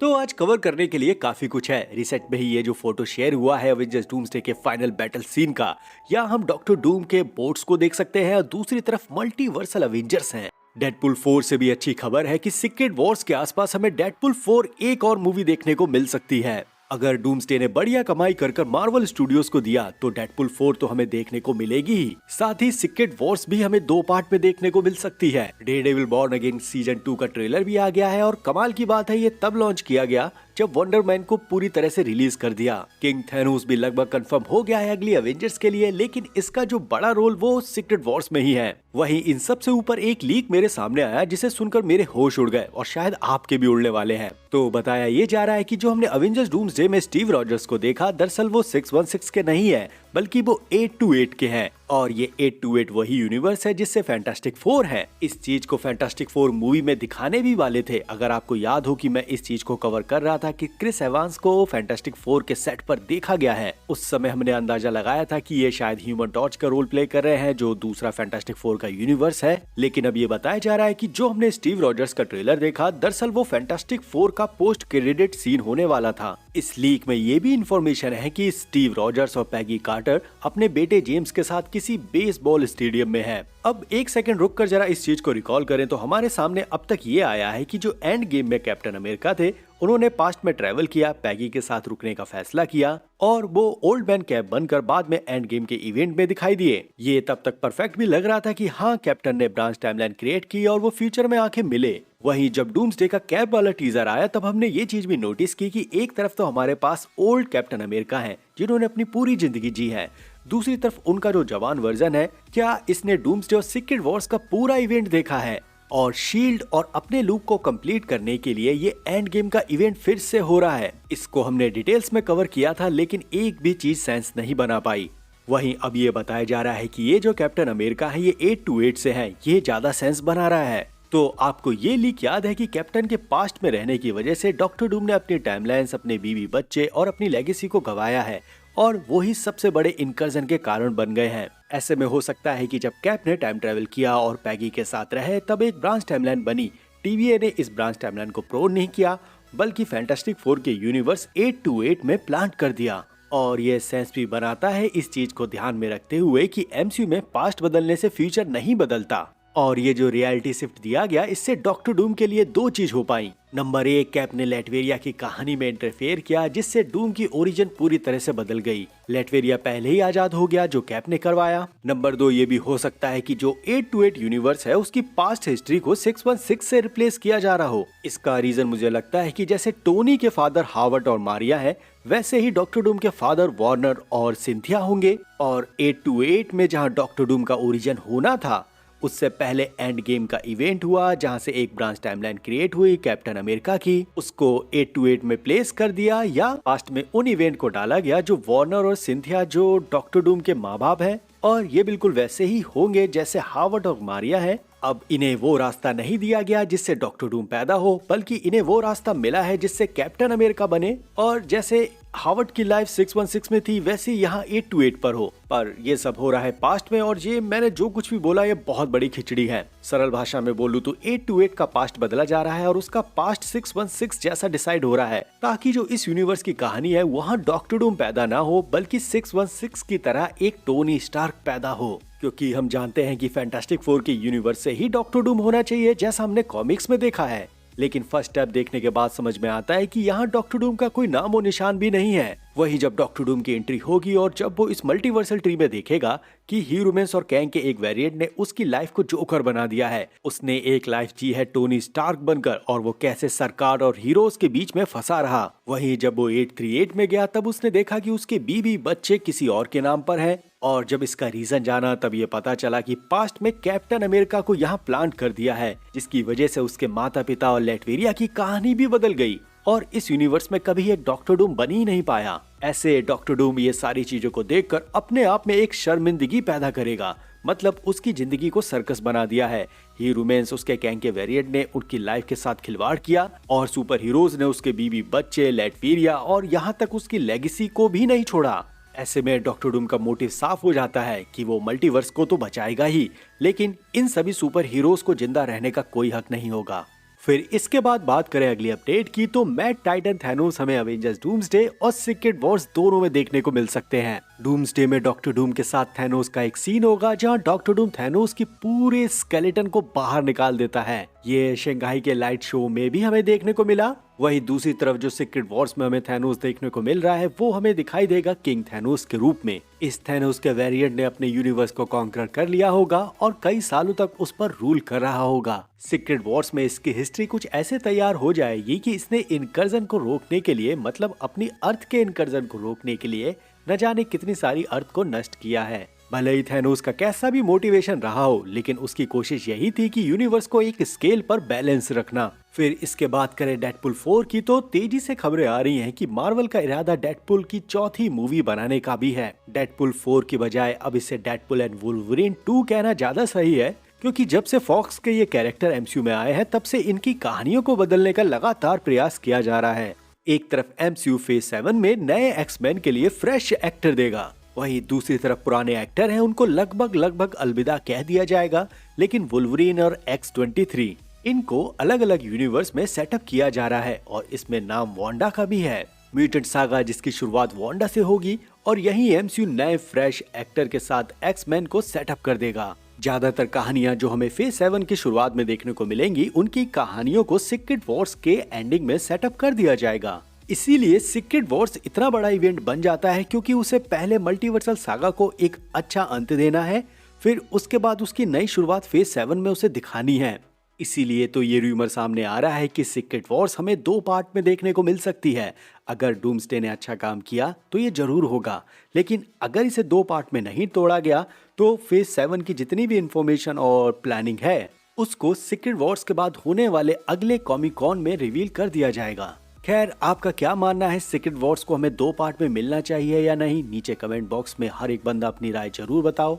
तो आज कवर करने के लिए काफी कुछ है। रिसेट में ही ये जो फोटो शेयर हुआ है अवेंजर्स डूम्सडे के फाइनल बैटल सीन का, या हम डॉक्टर डूम के बोट्स को देख सकते हैं और दूसरी तरफ मल्टीवर्सल अवेंजर्स हैं। डेडपुल 4 से भी अच्छी खबर है कि सीक्रेट वॉर्स के आसपास हमें डेडपुल 4 एक और मूवी देखने को मिल सकती है। अगर डूम्सडे ने बढ़िया कमाई कर मार्वल स्टूडियोज को दिया तो डेडपुल 4 तो हमें देखने को मिलेगी ही, साथ ही सीक्रेट वॉर्स भी हमें 2 पार्ट में देखने को मिल सकती है। डेयरडेविल बॉर्न अगेन सीजन 2 का ट्रेलर भी आ गया है और कमाल की बात है ये तब लॉन्च किया गया जब वंडर मैन को पूरी तरह से रिलीज कर दिया। किंग थैनोस भी लगभग कंफर्म हो गया है अगली एवेंजर्स के लिए, लेकिन इसका जो बड़ा रोल वो सीक्रेट वॉर्स में ही है। वहीं इन सब से ऊपर एक लीक मेरे सामने आया जिसे सुनकर मेरे होश उड़ गए और शायद आपके भी उड़ने वाले हैं। तो बताया ये जा रहा है कि जो हमने अवेंजर्स डूम्सडे में स्टीव रॉजर्स को देखा, दरअसल वो 616 के नहीं है बल्कि वो 828 के हैं। और ये 828 वही यूनिवर्स है जिससे फैंटास्टिक 4 है। इस चीज को फैंटास्टिक 4 मूवी में दिखाने भी वाले थे। अगर आपको याद हो कि मैं इस चीज को कवर कर रहा था कि क्रिस एवांस को फैंटास्टिक 4 के सेट पर देखा गया है, उस समय हमने अंदाजा लगाया था कि ये शायद ह्यूमन टॉर्च का रोल प्ले कर रहे हैं जो दूसरा फैंटास्टिक 4 का यूनिवर्स है। लेकिन अब ये बताया जा रहा है कि जो हमने स्टीव रॉजर्स का ट्रेलर देखा, दरअसल वो फैंटास्टिक 4 का पोस्ट क्रेडिट सीन होने वाला था। इस लीक में ये भी इंफॉर्मेशन है कि स्टीव रॉजर्स और पैगी कार्टर अपने बेटे जेम्स के साथ किसी बेसबॉल स्टेडियम में है। अब एक सेकंड रुक कर जरा इस चीज को रिकॉल करें तो हमारे सामने अब तक ये आया है कि जो एंड गेम में कैप्टन अमेरिका थे, उन्होंने पास्ट में ट्रेवल किया, पैगी के साथ रुकने का फैसला किया और वो ओल्ड मैन कैप बनकर बाद में एंड गेम के इवेंट में दिखाई दिए। ये तब तक परफेक्ट भी लग रहा था कि हाँ, कैप्टन ने ब्रांच टाइमलाइन क्रिएट की और वो फ्यूचर में आके मिले। वहीं जब डूम्सडे का कैप वाला टीजर आया तब हमने ये चीज भी नोटिस की कि एक तरफ तो हमारे पास ओल्ड कैप्टन अमेरिका है जिन्होंने अपनी पूरी जिंदगी जी है, दूसरी तरफ उनका जो जवान वर्जन है, क्या इसने डूम्सडे और सीक्रेट वॉर्स का पूरा इवेंट देखा है? और शील्ड और अपने लूप को कंप्लीट करने के लिए ये एंड गेम का इवेंट फिर से हो रहा है। इसको हमने डिटेल्स में कवर किया था लेकिन एक भी चीज सेंस नहीं बना पाई। वहीं अब ये बताया जा रहा है कि ये जो कैप्टन अमेरिका है ये 828 से है, ये ज्यादा सेंस बना रहा है। तो आपको ये लीक याद है कि कैप्टन के पास्ट में रहने की वजह से डॉक्टर डूम ने अपनी टाइमलाइंस, अपने बीवी बच्चे और अपनी लेगेसी को गंवाया है और वही सबसे बड़े इनकर्जन के कारण बन गए हैं। ऐसे में हो सकता है कि जब कैप ने टाइम ट्रेवल किया और पैगी के साथ रहे तब एक ब्रांच टाइमलाइन बनी। टीवीए ने इस ब्रांच टाइमलाइन को प्रोन नहीं किया बल्कि फैंटास्टिक 4 के यूनिवर्स 828 में प्लांट कर दिया। और ये सेंस भी बनाता है इस चीज को ध्यान में रखते हुए कि एमसीयू में पास्ट बदलने से फ्यूचर नहीं बदलता। और ये जो रियलिटी शिफ्ट दिया गया, इससे डॉक्टर डूम के लिए 2 चीज हो पाई। नंबर 1, कैप ने लेटवेरिया की कहानी में इंटरफेयर किया जिससे डूम की ओरिजिन पूरी तरह से बदल गई। लेटवेरिया पहले ही आजाद हो गया जो कैप ने करवाया। नंबर 2, ये भी हो सकता है कि जो 828 यूनिवर्स है उसकी पास्ट हिस्ट्री को 616 से रिप्लेस किया जा रहा हो। इसका रीजन मुझे लगता है कि जैसे टोनी के फादर हावर्ड और मारिया है, वैसे ही डॉक्टर डूम के फादर वार्नर और सिंथिया होंगे। और 828 में जहाँ डॉक्टर डूम का ओरिजिन होना था, उससे पहले एंड गेम का इवेंट हुआ जहां से एक ब्रांच टाइमलाइन क्रिएट हुई कैप्टन अमेरिका की, उसको 828 में प्लेस कर दिया या पास्ट में उन इवेंट को डाला गया जो वार्नर और सिंथिया जो डॉक्टर डूम के माँ बाप हैं, और ये बिल्कुल वैसे ही होंगे जैसे हावर्ड और मारिया हैं। अब इन्हें वो रास्ता नहीं दिया गया जिससे डॉक्टर डूम पैदा हो, बल्कि इन्हें वो रास्ता मिला है जिससे कैप्टन अमेरिका बने। और जैसे हावर्ड की लाइफ 616 में थी वैसे यहाँ 828 पर हो। पर ये सब हो रहा है पास्ट में, और ये मैंने जो कुछ भी बोला ये बहुत बड़ी खिचड़ी है। सरल भाषा में बोलूं तो 828 का पास्ट बदला जा रहा है और उसका पास्ट 616 जैसा डिसाइड हो रहा है, ताकि जो इस यूनिवर्स की कहानी है वहाँ डॉक्टर डूम पैदा ना हो बल्कि 616 की तरह एक टोनी स्टार्क पैदा हो। क्योंकि हम जानते हैं कि फैंटास्टिक 4 के यूनिवर्स से ही डॉक्टर डूम होना चाहिए जैसा हमने कॉमिक्स में देखा है। लेकिन फर्स्ट स्टेप देखने के बाद समझ में आता है कि यहाँ डॉक्टर डूम का कोई नाम और निशान भी नहीं है। वही जब डॉक्टर डूम की एंट्री होगी और जब वो इस मल्टीवर्सल ट्री में देखेगा कि ह्यूमन्स और कैंग के एक वेरिएंट ने उसकी लाइफ को जोकर बना दिया है, उसने एक लाइफ जी है टोनी स्टार्क बनकर, और वो कैसे सरकार और हीरोज के बीच में फंसा रहा। वहीं जब वो 838 में गया तब उसने देखा कि उसके बीवी बच्चे किसी और के नाम पर हैं, और जब इसका रीजन जाना तब ये पता चला कि पास्ट में कैप्टन अमेरिका को यहाँ प्लांट कर दिया है, जिसकी वजह से उसके माता पिता और लेटवेरिया की कहानी भी बदल गई और इस यूनिवर्स में कभी एक डॉक्टर डूम बन ही नहीं पाया। ऐसे डॉक्टर डूम ये सारी चीजों को देखकर अपने आप में एक शर्मिंदगी पैदा करेगा, मतलब उसकी जिंदगी को सर्कस बना दिया है। हीरोमेंस उसके गैंग के वेरिएंट ने उनकी लाइफ के साथ खिलवाड़ किया और सुपर हीरोज ने उसके बीवी बच्चे, लेटवेरिया और यहाँ तक उसकी लेगेसी को भी नहीं छोड़ा। ऐसे में डॉक्टर डूम का मोटिव साफ हो जाता है कि वो मल्टीवर्स को तो बचाएगा ही, लेकिन इन सभी सुपर हीरोज को जिंदा रहने का कोई हक नहीं होगा। फिर इसके बाद बात करें अगली अपडेट की, तो मैड टाइटन थैनोस हमें अवेंजर्स डूम्सडे और सीक्रेट वॉर्स दोनों में देखने को मिल सकते हैं। डूम्सडे में डॉक्टर डूम के साथ थैनोस का एक सीन होगा जहां डॉक्टर डूम थैनोस की पूरे स्केलेटन को बाहर निकाल देता है। ये शंघाई के लाइट शो में भी हमें देखने को मिला। वहीं दूसरी तरफ जो सीक्रेट वॉर्स में हमें थैनोस देखने को मिल रहा है वो हमें दिखाई देगा किंग थैनोस के रूप में। इस थैनोस के वेरिएंट ने अपने यूनिवर्स को कॉन्कर कर लिया होगा और कई सालों तक उस पर रूल कर रहा होगा। सीक्रेट वॉर्स में इसकी हिस्ट्री कुछ ऐसे तैयार हो जाएगी कि इसने इनकर्जन को रोकने के लिए, मतलब अपनी अर्थ के इनकर्जन को रोकने के लिए न जाने कितनी सारी अर्थ को नष्ट किया है। भले ही थैनोस का कैसा भी मोटिवेशन रहा हो, लेकिन उसकी कोशिश यही थी कि यूनिवर्स को एक स्केल पर बैलेंस रखना। फिर इसके बाद करें डेडपुल 4 की, तो तेजी से खबरें आ रही हैं कि मार्वल का इरादा डेडपुल की चौथी मूवी बनाने का भी है। डेडपुल 4 की बजाय अब इसे डेडपुल एंड वुल्वरीन 2 कहना ज्यादा सही है, क्योंकि जब से फॉक्स के ये कैरेक्टर एमसीयू में आए हैं तब से इनकी कहानियों को बदलने का लगातार प्रयास किया जा रहा है। एक तरफ एमसीयू फेज 7 में नए एक्समैन के लिए फ्रेश एक्टर देगा, वहीं दूसरी तरफ पुराने एक्टर हैं उनको लगभग अलविदा कह दिया जाएगा। लेकिन वुल्वरीन और X-23 इनको अलग अलग यूनिवर्स में सेटअप किया जा रहा है और इसमें नाम वांडा का भी है। म्यूटेंट सागा जिसकी शुरुआत वांडा से होगी और यही एमसीयू नए फ्रेश एक्टर के साथ एक्समैन को सेटअप कर देगा। ज्यादातर कहानियां जो हमें फेज 7 की शुरुआत में देखने को मिलेंगी, उनकी कहानियों को सीक्रेट वॉर्स के एंडिंग में सेटअप कर दिया जाएगा। इसीलिए सीक्रेट वॉर्स इतना बड़ा इवेंट बन जाता है क्योंकि उसे पहले मल्टीवर्सल सागा को एक अच्छा अंत देना है, फिर उसके बाद उसकी नई शुरुआत फेज 7 में उसे दिखानी है। इसीलिए तो ये रूमर सामने आ रहा है कि सीक्रेट वॉर्स हमें 2 पार्ट में देखने को मिल सकती है। अगर डूम्सडे ने अच्छा काम किया तो ये जरूर होगा, लेकिन अगर इसे 2 पार्ट में नहीं तोड़ा गया तो फेज 7 की जितनी भी इंफॉर्मेशन और प्लानिंग है उसको सीक्रेट वॉर्स के बाद होने वाले अगले कॉमिक कॉन में रिवील कर दिया जाएगा। खैर, आपका क्या मानना है, सीक्रेट वॉर्स को हमें 2 पार्ट में मिलना चाहिए या नहीं? नीचे कमेंट बॉक्स में हर एक बंदा अपनी राय जरूर बताओ।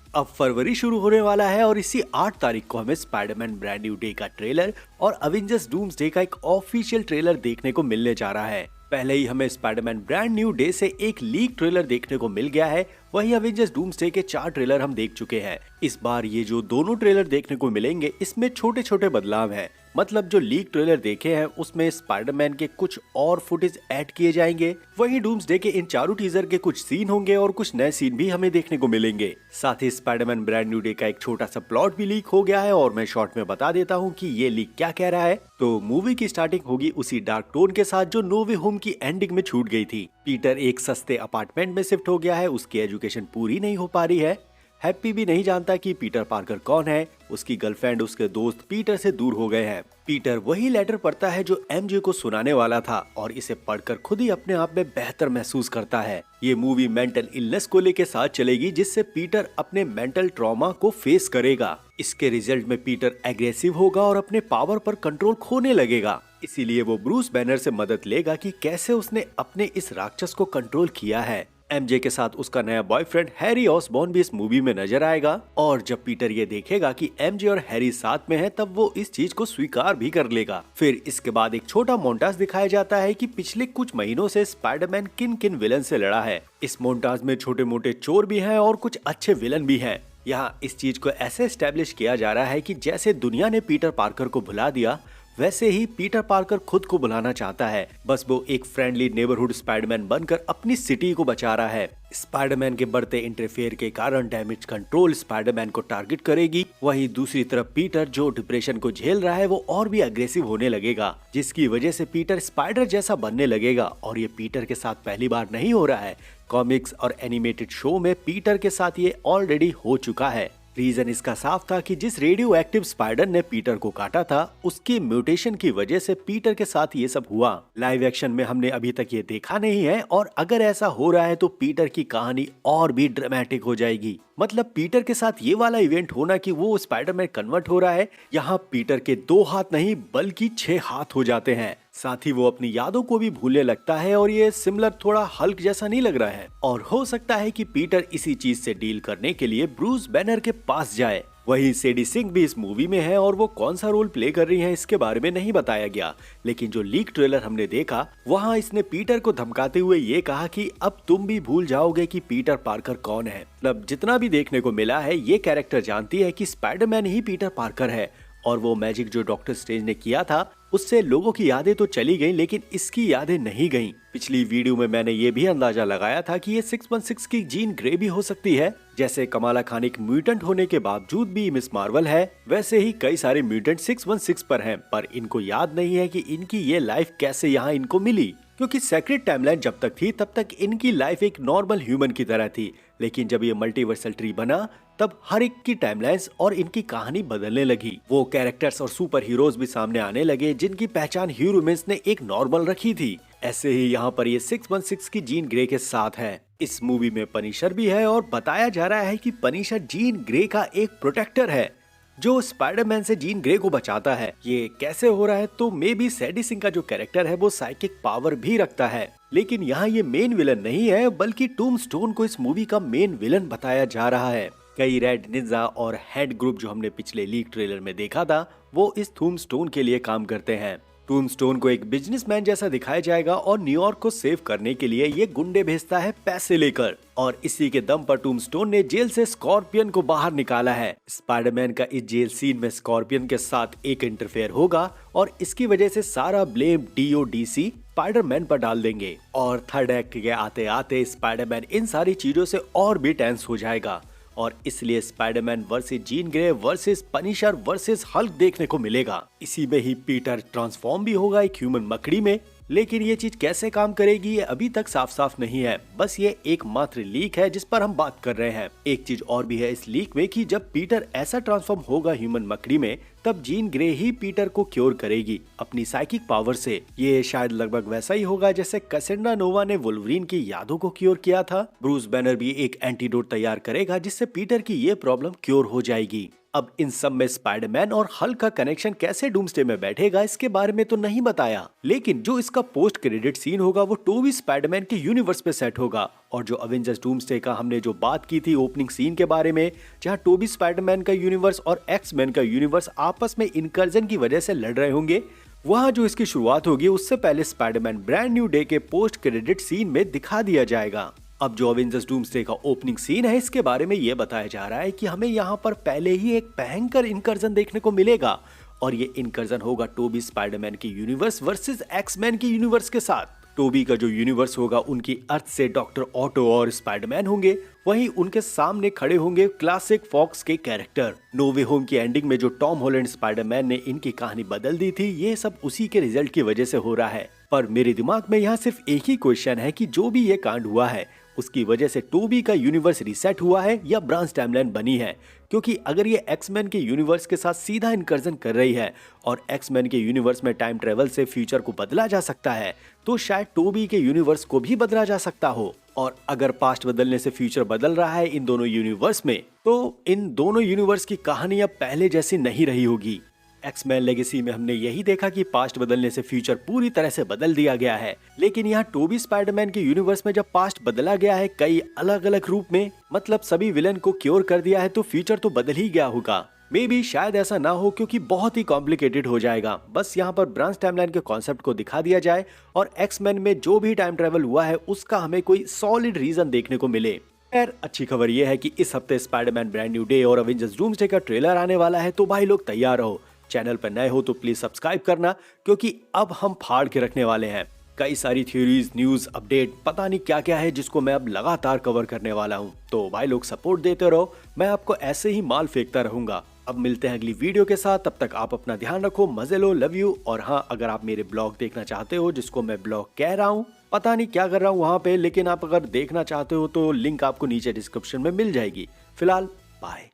अब फरवरी शुरू होने वाला है और इसी 8 तारीख को हमें स्पाइडरमैन ब्रांड न्यू डे का ट्रेलर और अवेंजर्स डूम्सडे का एक ऑफिशियल ट्रेलर देखने को मिलने जा रहा है। पहले ही हमें स्पाइडरमैन ब्रांड न्यू डे से एक लीक ट्रेलर देखने को मिल गया है, वहीं अवेंजर्स डूम्सडे के 4 ट्रेलर हम देख चुके हैं। इस बार ये जो दोनों ट्रेलर देखने को मिलेंगे इसमें छोटे छोटे बदलाव हैं। मतलब जो लीक ट्रेलर देखे हैं उसमें स्पाइडरमैन के कुछ और फुटेज ऐड किए जाएंगे, वहीं डूम्सडे के इन चारों टीजर के कुछ सीन होंगे और कुछ नए सीन भी हमें देखने को मिलेंगे। साथ ही स्पाइडरमैन ब्रांड न्यू डे का एक छोटा सा प्लॉट भी लीक हो गया है और मैं शॉर्ट में बता देता हूँ कि ये लीक क्या कह रहा है। तो मूवी की स्टार्टिंग होगी उसी डार्क टोन के साथ जो नो वे होम की एंडिंग में छूट गई थी। पीटर एक सस्ते अपार्टमेंट में शिफ्ट हो गया है, उसकी एजुकेशन पूरी नहीं हो पा रही है। हैप्पी भी नहीं जानता कि पीटर पार्कर कौन है, उसकी गर्लफ्रेंड उसके दोस्त पीटर से दूर हो गए हैं। पीटर वही लेटर पढ़ता है जो एमजे को सुनाने वाला था और इसे पढ़कर खुद ही अपने आप में बेहतर महसूस करता है। ये मूवी मेंटल इलनेस को लेके साथ चलेगी जिससे पीटर अपने मेंटल ट्रॉमा को फेस करेगा। इसके रिजल्ट में पीटर एग्रेसिव होगा और अपने पावर पर कंट्रोल खोने लगेगा। इसीलिए वो ब्रूस बैनर से मदद लेगा कि कैसे उसने अपने इस राक्षस को कंट्रोल किया है। एमजे के साथ उसका नया बॉयफ्रेंड हैरी ऑसबॉर्न भी इस मूवी में नजर आएगा और जब पीटर ये देखेगा कि एमजे और हैरी साथ में हैं, तब वो इस चीज को स्वीकार भी कर लेगा। फिर इसके बाद एक छोटा मोन्टाज दिखाया जाता है कि पिछले कुछ महीनों से स्पाइडरमैन किन किन विलन से लड़ा है। इस मोन्टाज में छोटे मोटे चोर भी हैं और कुछ अच्छे विलन भी हैं। यहाँ इस चीज को ऐसे एस्टेब्लिश किया जा रहा है कि जैसे दुनिया ने पीटर पार्कर को भुला दिया, वैसे ही पीटर पार्कर खुद को बुलाना चाहता है। बस वो एक फ्रेंडली नेबरहुड स्पाइडरमैन बनकर अपनी सिटी को बचा रहा है। स्पाइडरमैन के बढ़ते इंटरफेयर के कारण डैमेज कंट्रोल स्पाइडरमैन को टारगेट करेगी। वहीं दूसरी तरफ पीटर जो डिप्रेशन को झेल रहा है वो और भी अग्रेसिव होने लगेगा, जिसकी वजह से पीटर स्पाइडर जैसा बनने लगेगा। और ये पीटर के साथ पहली बार नहीं हो रहा है, कॉमिक्स और एनिमेटेड शो में पीटर के साथ ये ऑलरेडी हो चुका है। रीजन इसका साफ था कि जिस रेडियो एक्टिव स्पाइडर ने पीटर को काटा था उसकी म्यूटेशन की वजह से पीटर के साथ ये सब हुआ। लाइव एक्शन में हमने अभी तक ये देखा नहीं है और अगर ऐसा हो रहा है तो पीटर की कहानी और भी ड्रामेटिक हो जाएगी। मतलब पीटर के साथ ये वाला इवेंट होना कि वो स्पाइडरमैन कन्वर्ट हो रहा है, यहाँ पीटर के 2 हाथ नहीं बल्कि 6 हाथ हो जाते हैं। साथ ही वो अपनी यादों को भी भूलने लगता है और ये सिमिलर थोड़ा हल्क जैसा नहीं लग रहा है। और हो सकता है कि पीटर इसी चीज से डील करने के लिए ब्रूस बैनर के पास जाए। वहीं सेडी सिंह भी इस मूवी में है और वो कौन सा रोल प्ले कर रही है इसके बारे में नहीं बताया गया, लेकिन जो लीक ट्रेलर हमने देखा वहाँ इसने पीटर को धमकाते हुए ये कहा कि अब तुम भी भूल जाओगे कि पीटर पार्कर कौन है। मतलब जितना भी देखने को मिला है ये कैरेक्टर जानती है कि स्पाइडरमैन ही पीटर पार्कर है और वो मैजिक जो डॉक्टर स्ट्रेंज ने किया था उससे लोगों की यादें तो चली गईं, लेकिन इसकी यादें नहीं गईं। पिछली वीडियो में मैंने ये भी अंदाजा लगाया था कि ये 616 की जीन ग्रे भी हो सकती है। जैसे कमाला खान एक म्यूटेंट होने के बावजूद भी मिस मार्वल है, वैसे ही कई सारे म्यूटेंट 616 पर हैं, पर इनको याद नहीं है कि इनकी ये लाइफ कैसे यहाँ इनको मिली। क्योंकि सेक्रेट टाइमलाइन जब तक थी तब तक इनकी लाइफ एक नॉर्मल ह्यूमन की तरह थी, लेकिन जब ये मल्टीवर्सल ट्री बना तब हर एक की टाइमलाइंस और इनकी कहानी बदलने लगी। वो कैरेक्टर्स और सुपर हीरोज भी सामने आने लगे जिनकी पहचान ह्यूमंस ने एक नॉर्मल रखी थी। ऐसे ही यहाँ पर ये 616 की जीन ग्रे के साथ है। इस मूवी में पनिशर भी है और बताया जा रहा है कि पनिशर जीन ग्रे का एक प्रोटेक्टर है जो स्पाइडरमैन से जीन ग्रे को बचाता है। ये कैसे हो रहा है? तो मे बी सैडी सिंह का जो कैरेक्टर है वो साइकिक पावर भी रखता है, लेकिन यहाँ ये मेन विलन नहीं है बल्कि टूम्बस्टोन को इस मूवी का मेन विलन बताया जा रहा है। कई रेड निंजा और हेड ग्रुप जो हमने पिछले लीक ट्रेलर में देखा था वो इस टूम्बस्टोन के लिए काम करते हैं। टूम्बस्टोन को एक बिजनेसमैन जैसा दिखाया जाएगा और न्यूयॉर्क को सेव करने के लिए ये गुंडे भेजता है पैसे लेकर, और इसी के दम पर टूम्बस्टोन ने जेल से स्कॉर्पियन को बाहर निकाला है। स्पाइडरमैन का इस जेल सीन में स्कॉर्पियन के साथ एक इंटरफेयर होगा और इसकी वजह से सारा ब्लेम डीओडीसी स्पाइडरमैन पर डाल देंगे, और थर्ड एक्ट के आते आते स्पाइडरमैन इन सारी चीजों से और भी टेंस हो जाएगा, और इसलिए Spiderman versus Jean Grey versus Punisher versus Hulk देखने को मिलेगा। इसी में ही पीटर ट्रांसफॉर्म भी होगा एक ह्यूमन मकड़ी में, लेकिन ये चीज कैसे काम करेगी ये अभी तक साफ साफ नहीं है। बस ये एकमात्र लीक है जिस पर हम बात कर रहे हैं। एक चीज और भी है इस लीक में कि जब पीटर ऐसा ट्रांसफॉर्म होगा ह्यूमन मकड़ी में तब जीन ग्रे ही पीटर को क्योर करेगी अपनी साइकिक पावर से। ये शायद लगभग वैसा ही होगा जैसे कैसेंड्रा नोवा ने वुल्वरीन की यादों को क्योर किया था। ब्रूस बैनर भी एक एंटीडोट तैयार करेगा जिससे पीटर की ये प्रॉब्लम क्योर हो जाएगी। अब इन सब में स्पाइडरमैन और हल्क का कनेक्शन कैसे डूम्सडे में बैठेगा इसके बारे में तो नहीं बताया, लेकिन जो इसका पोस्ट क्रेडिट सीन होगा वो टोबी स्पाइडरमैन के यूनिवर्स पे सेट होगा। और जो अवेंजर्स डूम्सडे का हमने जो बात की थी ओपनिंग सीन के बारे में, जहां टोबी स्पाइडरमैन का यूनिवर्स और एक्स-मैन का यूनिवर्स आपस में इनकर्जन की वजह से लड़ रहे होंगे, वहां जो इसकी शुरुआत होगी उससे पहले स्पाइडरमैन ब्रांड न्यू डे के पोस्ट क्रेडिट सीन में दिखा दिया जाएगा। अब जो अवेंजर्स डूम्सडे का ओपनिंग सीन है इसके बारे में ये बताया जा रहा है कि हमें यहाँ पर पहले ही एक भयंकर इनकर्जन देखने को मिलेगा, और ये इनकर्जन होगा टोबी स्पाइडरमैन की यूनिवर्स वर्सेस एक्स-मैन की यूनिवर्स के साथ। टोबी का जो यूनिवर्स होगा उनकी अर्थ से डॉक्टर ऑटो और स्पाइडरमैन होंगे, वहीं उनके सामने खड़े होंगे क्लासिक फॉक्स के कैरेक्टर। नो वे होम की एंडिंग में जो टॉम हॉलैंड स्पाइडरमैन ने इनकी कहानी बदल दी थी, ये सब उसी के रिजल्ट की वजह से हो रहा है। पर मेरे दिमाग में यहाँ सिर्फ एक ही क्वेश्चन है कि जो भी ये कांड हुआ है उसकी वजह से टोबी का यूनिवर्स रिसेट हुआ है या ब्रांच टाइमलाइन बनी है, क्योंकि अगर ये एक्स-मैन के यूनिवर्स के साथ सीधा इनकर्जन कर रही है और एक्स-मैन के यूनिवर्स में टाइम ट्रेवल से फ्यूचर को बदला जा सकता है तो शायद टोबी के यूनिवर्स को भी बदला जा सकता हो। और अगर पास्ट बदलने से फ्यूचर बदल रहा है इन दोनों यूनिवर्स में, तो इन दोनों यूनिवर्स की कहानी अब पहले जैसी नहीं रही होगी। एक्स-मैन लेगेसी में हमने यही देखा कि पास्ट बदलने से फ्यूचर पूरी तरह से बदल दिया गया है, लेकिन यहाँ टोबी स्पाइडरमैन के यूनिवर्स में जब पास्ट बदला गया है कई अलग अलग रूप में, मतलब सभी विलन को क्योर कर दिया है, तो फ्यूचर तो बदल ही गया होगा। मे बी शायद ऐसा ना हो क्योंकि बहुत ही कॉम्प्लिकेटेड हो जाएगा। बस यहाँ पर ब्रांच टाइमलाइन के कॉन्सेप्ट को दिखा दिया जाए और एक्स-मैन में जो भी टाइम ट्रेवल हुआ है उसका हमें कोई सॉलिड रीजन देखने को मिले। खैर अच्छी खबर यह है कि इस हफ्ते स्पाइडरमैन ब्रांड न्यू डे और अवेंजर्स डूम्सडे का ट्रेलर आने वाला है, तो भाई लोग तैयार रहो। चैनल पर नए हो तो प्लीज सब्सक्राइब करना, क्योंकि अब हम फाड़ के रखने वाले हैं। कई सारी थ्योरीज, न्यूज, अपडेट, पता नहीं क्या क्या है जिसको मैं अब लगातार कवर करने वाला हूं। तो भाई लोग सपोर्ट देते रहो, मैं आपको ऐसे ही माल फेंकता रहूंगा। अब मिलते हैं अगली वीडियो के साथ, तब तक आप अपना ध्यान रखो, मजे लो, लव यू। और हाँ, अगर आप मेरे ब्लॉग देखना चाहते हो, जिसको मैं ब्लॉग कह रहा हूँ, पता नहीं क्या कर रहा हूँ वहाँ पे, लेकिन आप अगर देखना चाहते हो तो लिंक आपको नीचे डिस्क्रिप्शन में मिल जाएगी। फिलहाल बाय।